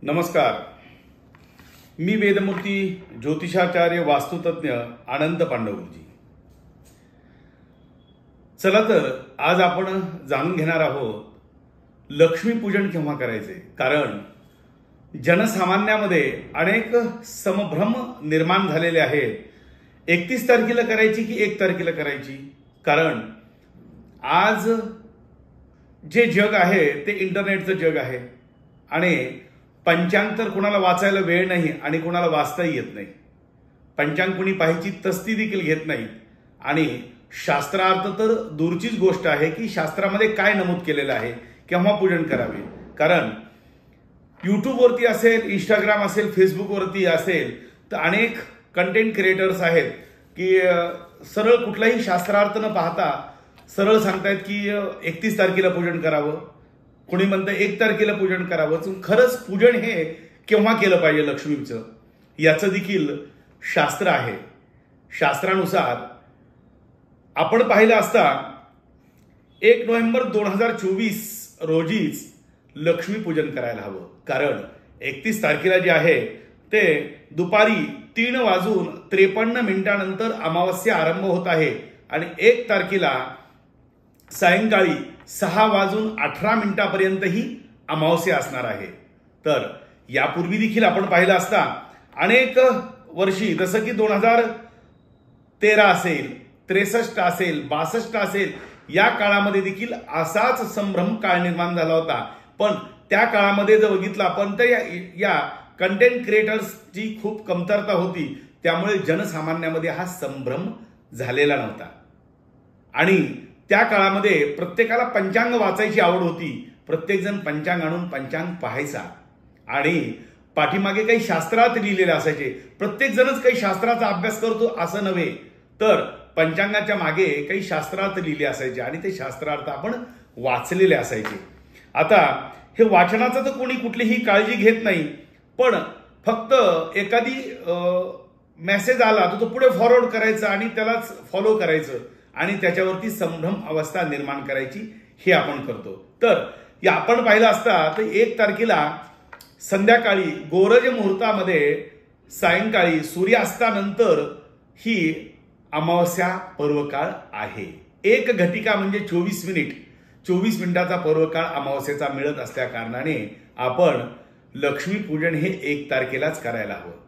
नमस्कार. मी वेदमूर्ती ज्योतिषाचार्य वास्तुतज्ञ आनंद पांडवजी. चला तर आज आपण जाणून घेणार आहोत लक्ष्मीपूजन केव्हा करायचे. कारण जनसामान्यामध्ये अनेक संभ्रम निर्माण झालेले आहेत. 31 तारखेला करायची की 1 तारखेला करायची. कारण आज जे जग आहे ते इंटरनेटचं जग आहे आणि पंचांग तर कोणाला वाचायला वेळ नाही आणि कोणाला वाचताही येत नाही. पंचांग कोणी पाहायची तस्ती देखील घेत नाही आणि शास्त्रार्थ तर दूरचीच गोष्ट आहे की शास्त्रामध्ये काय नमूद केलेलं आहे, केव्हा पूजन करावे. कारण यूट्यूबवरती असेल, इंस्टाग्राम असेल, फेसबुकवरती असेल तर अनेक कंटेंट क्रिएटर्स आहेत की सरळ कुठलाही शास्त्रार्थ न पाहता सरळ सांगतायत की 31 तारखेला पूजन करावं, कोणी म्हणतं 1 तारखेला पूजन करावं. खरंच पूजन हे केव्हा केलं पाहिजे लक्ष्मीचं याचं देखील शास्त्र आहे. शास्त्रानुसार आपण पाहिलं असता 1 नोव्हेंबर 2024 रोजीच लक्ष्मीपूजन करायला हवं. कारण 31 तारखेला जे आहे ते दुपारी 3:53 अमावस्या आरंभ होत आहे आणि 1 तारखेला सायंकाळी 6:18 ही अमावस्या असणार आहे. तर यापूर्वी देखील आपण पाहिलं असता अनेक वर्षी जसं की 2013 असेल, 63 असेल, 62 असेल, या काळामध्ये देखील असाच संभ्रम काळ निर्माण झाला होता. पण त्या काळामध्ये जर बघितलं आपण तर या कंटेंट क्रिएटर्सची खूप कमतरता होती. त्यामुळे जनसामान्यामध्ये हा संभ्रम झालेला नव्हता आणि त्या काळामध्ये प्रत्येकाला पंचांग वाचायची आवड होती. प्रत्येक जण पंचांग आणून पंचांग पाहायचा आणि पाठीमागे काही शास्त्रात लिहिलेले असायचे. प्रत्येक जणच काही शास्त्राचा अभ्यास करतो असं नव्हे, तर पंचांगाच्या मागे काही शास्त्रार्थ लिहिले असायचे आणि ते शास्त्रार्थ आपण वाचलेले असायचे. आता हे वाचनाचं तर कोणी कुठलीही काळजी घेत नाही, पण फक्त एखादी मेसेज आला तर तो पुढे फॉरवर्ड करायचा आणि त्यालाच फॉलो करायचं आणि त्याच्यावरती संभ्रम अवस्था निर्माण करायची, हे आपण करतो. तर या आपण पाहिलं असता तर 1 तारखेला संध्याकाळी गोरज मुहूर्तामध्ये सायंकाळी सूर्यास्तानंतर ही अमावस्या पर्वकाळ आहे. 1 घटिका म्हणजे 24 मिनिट, 24 मिनिटाचा पर्वकाळ अमावस्येचा मिळत असल्या कारणाने आपण लक्ष्मीपूजन हे 1 तारखेलाच करायला हवं.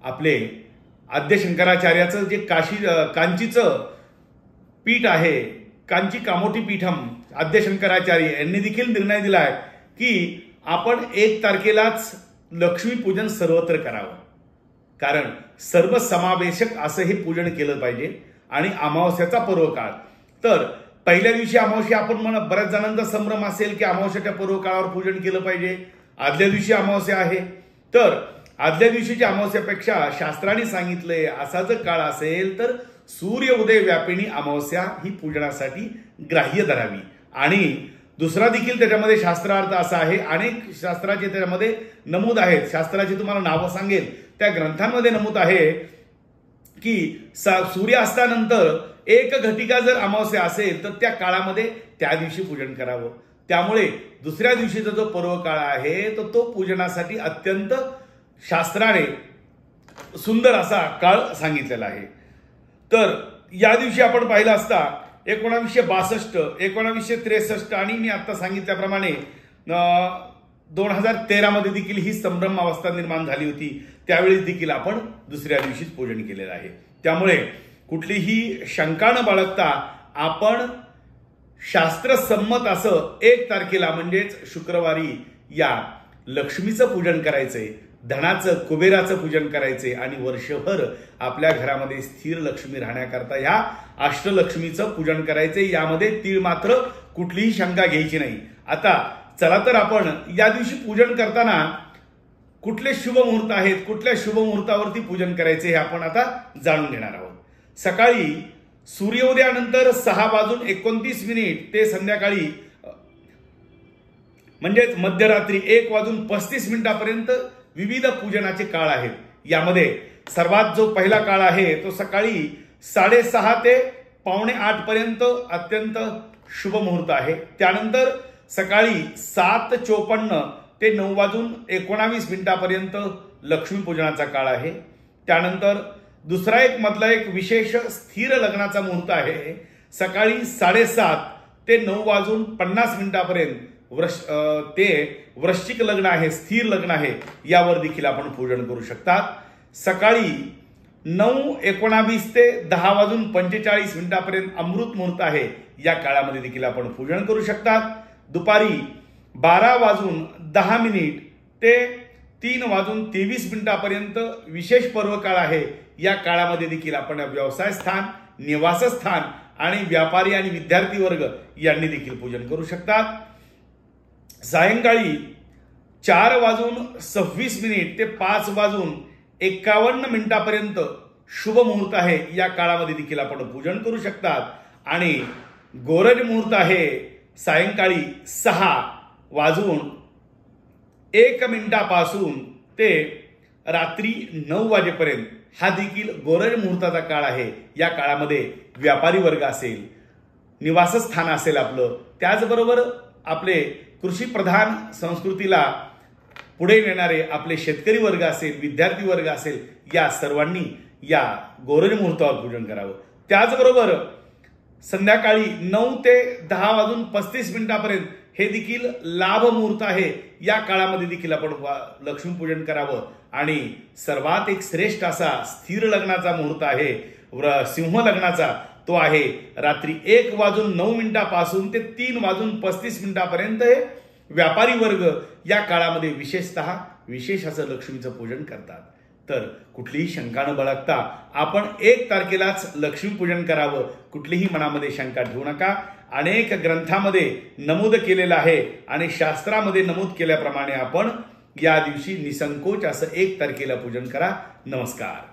आपले आद्य शंकराचार्याचं जे कांचीचं पीठ आहे, कांची कामोठी पीठम, आद्य शंकराचार्य यांनी देखील निर्णय दिलाय की आपण 1 तारखेलाच लक्ष्मीपूजन सर्वत्र करावं. कारण सर्व समावेशक असं हे पूजन केलं पाहिजे आणि अमावस्याचा पर्वकाळ. तर पहिल्या दिवशी अमावस्या आपण बऱ्याच जणांचा संभ्रम असेल की अमावस्याच्या पर्वकाळावर पूजन केलं पाहिजे. आदल्या दिवशी अमावस्या आहे तर आदल्या दिवशीच्या अमावस्यापेक्षा शास्त्राने सांगितलंय असा जर काळ असेल तर सूर्य उदय व्यापिनी अमावस्या ही पूजनासाठी ग्राह्य धरावी. आणि दुसरा देखील त्याच्यामध्ये शास्त्रार्थ असा आहे, अनेक शास्त्राचे त्याच्यामध्ये नमूद आहेत. शास्त्राची तुम्हाला नावं सांगेल, त्या ग्रंथांमध्ये नमूद आहे की सूर्यास्तानंतर 1 घटिका जर अमावस्या असेल तर त्या काळामध्ये त्या दिवशी पूजन करावं. त्यामुळे दुसऱ्या दिवशीचा जो पर्वकाळ आहे तो पूजनासाठी अत्यंत शास्त्राने सुंदर असा काळ सांगितलेला आहे. तर या दिवशी आपण पाहिलं असता 1962, 1963 आणि मी आता सांगितल्याप्रमाणे 2013 मध्ये देखील ही संभ्रम अवस्था निर्माण झाली होती. त्यावेळेस देखील आपण दुसऱ्या दिवशीच पूजन केलेलं आहे. त्यामुळे कुठलीही शंका न बाळगता आपण शास्त्रसंमत असं 1 तारखेला म्हणजेच शुक्रवारी या लक्ष्मीचं पूजन करायचंय, धनाचं, कुबेराचं पूजन करायचे आणि वर्षभर आपल्या घरामध्ये स्थिर लक्ष्मी राहण्याकरता ह्या अष्टलक्ष्मीचं पूजन करायचे. यामध्ये तीळ मात्र कुठलीही शंका घ्यायची नाही. आता चला तर आपण या दिवशी पूजन करताना कुठले शुभ मुहूर्त आहेत, कुठल्या शुभ मुहूर्तावरती पूजन करायचे हे आपण आता जाणून घेणार आहोत. सकाळी सूर्योदयानंतर 6:29 ते संध्याकाळी म्हणजेच मध्यरात्री 1:35 विविध पूजनाचे काळ आहेत. यामध्ये सर्वात जो पहिला काळ आहे तो सकाळी 6:30 ते 7:45 अत्यंत शुभ मुहूर्त आहे. त्यानंतर सकाळी 7:54 ते 9:19 लक्ष्मीपूजनाचा काळ आहे। त्यानंतर दुसरा मधला एक विशेष स्थिर लग्नाचा मुहूर्त आहे, सकाळी 7:30 ते 9:50 ते वृश्चिक लग्न आहे, स्थिर लग्न आहे, यावर देखील आपण पूजन करू शकतात। सकाळी 9:19 ते 10:45 अमृत मुहूर्त आहे, या काळामध्ये देखील आपण पूजन करू शकतात। दुपारी 12:10 ते 3:23 विशेष पर्व काळ आहे, या काळामध्ये देखील आपण व्यवसाय स्थान, निवासस्थान आणि व्यापारी आणि विद्यार्थी वर्ग यांनी देखील पूजन करू शकतात। सायंकाळी 4:26 ते 5:51 शुभ मुहूर्त आहे, या काळामध्ये देखील आपण पूजन करू शकतात। आणि गोरज मुहूर्त आहे सायंकाळी 6:01 पासून ते रात्री 9 वाजेपर्यंत, हा देखील गोरज मुहूर्ताचा काळ आहे। या काळामध्ये व्यापारी वर्ग असेल, निवासस्थान असेल आपलं, त्याचबरोबर आपले कृषी प्रधान संस्कृतीला पुढे नेणारे आपले शेतकरी वर्ग असेल, विद्यार्थी वर्ग असेल, या सर्वांनी या गोरज मुहूर्तावर पूजन करावं। त्याचबरोबर संध्याकाळी 9 ते 10:35 हे देखील लाभ मुहूर्त आहे, या काळामध्ये देखील आपण लक्ष्मीपूजन करावं। आणि सर्वात एक श्रेष्ठ असा स्थिर लग्नाचा मुहूर्त आहे सिंह लग्नाचा, तो आहे रात्री 1:09 पासून ते 3:35 हे व्यापारी वर्ग या काळामध्ये विशेषतः विशेष असं लक्ष्मीचं पूजन करतात। तर कुठलीही शंका न बाळगता आपण 1 तारखेलाच लक्ष्मीपूजन करावं, कुठलीही मनामध्ये शंका ठेवू नका। अनेक ग्रंथामध्ये नमूद केलेलं आहे आणि शास्त्रामध्ये नमूद केल्याप्रमाणे आपण या दिवशी निसंकोच असं 1 तारखेला पूजन करा। नमस्कार।